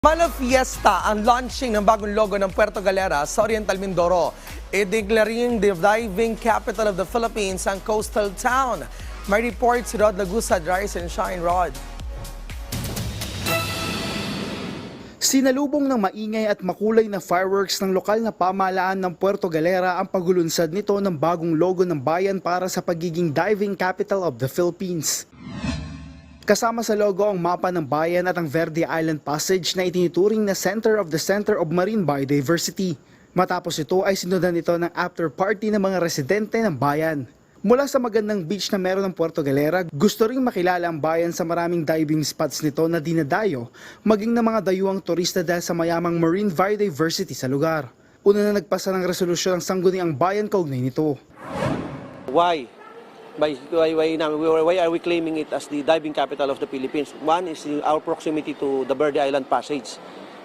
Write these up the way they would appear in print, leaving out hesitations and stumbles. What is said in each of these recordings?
Malafiesta ang launching ng bagong logo ng Puerto Galera sa Oriental Mindoro. Ideclaring the diving capital of the Philippines ang coastal town. May report si Rod Lagusad, Rise and Shine, Rod. Sinalubong ng maingay at makulay na fireworks ng lokal na pamahalaan ng Puerto Galera ang paglulunsad nito ng bagong logo ng bayan para sa pagiging diving capital of the Philippines. Kasama sa logo ang mapa ng bayan at ang Verde Island Passage na itinuturing na Center of Marine Biodiversity. Matapos ito ay sinundan ito ng after party ng mga residente ng bayan. Mula sa magandang beach na meron ng Puerto Galera, gusto ring makilala ang bayan sa maraming diving spots nito na dinadayo, maging ng mga dayuhang turista dahil sa mayamang marine biodiversity sa lugar. Una na nagpasa ng resolusyon ang sangguniang bayan kaugnay nito. Why are we claiming it as the diving capital of the Philippines? One is our proximity to the Verde Island Passage.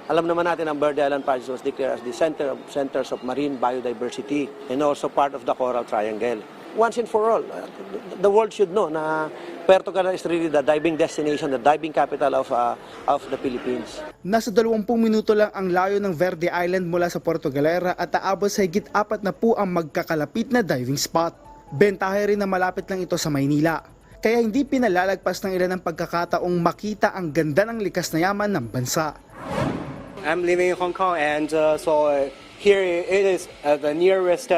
Alam naman natin ang Verde Island Passage was declared as the centers of marine biodiversity and also part of the Coral Triangle. Once and for all, the world should know na Puerto Galera is really the diving destination, the diving capital of the Philippines. Nasa 20 minuto lang ang layo ng Verde Island mula sa Puerto Galera at aabot sa higit 4 na po ang magkakalapit na diving spot. Bentahe rin na malapit lang ito sa Maynila. Kaya hindi pinalalagpas ng ilan ang pagkakataong makita ang ganda ng likas na yaman ng bansa. I'm living in Hong Kong and here it is the nearest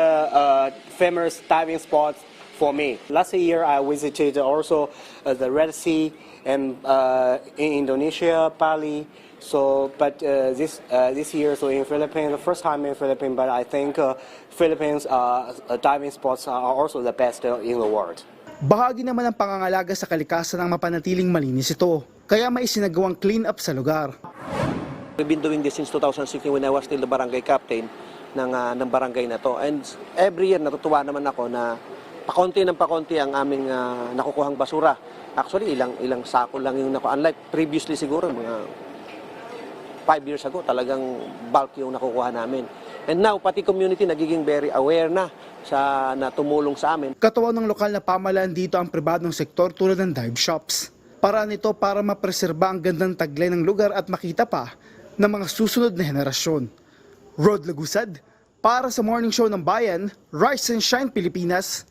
famous diving spot for me. Last year I visited also the Red Sea and in Indonesia, Bali. But this year, in Philippines, the first time in Philippines, but I think Philippines diving spots are also the best in the world. Bahagi naman ng pangangalaga sa kalikasan ang mapanatiling malinis ito, kaya may isinagawang clean up sa lugar. We've been doing this since 2016 when I was still the barangay captain ng barangay na to. And every year natutuwa naman ako na pakonti ng pakonti ang aming nakukuhang basura. Actually, ilang sako lang yung unlike previously siguro mga 5 years ago, talagang bulk yung nakukuha namin. And now, pati community nagiging very aware na tumulong sa amin. Katawan ng lokal na pamahalaan dito ang pribadong sektor tulad ng dive shops. Paraan ito para mapreserba ang gandang taglay ng lugar at makita pa ng mga susunod na henerasyon. Rod Lagusad, para sa Morning Show ng Bayan, Rise and Shine Pilipinas.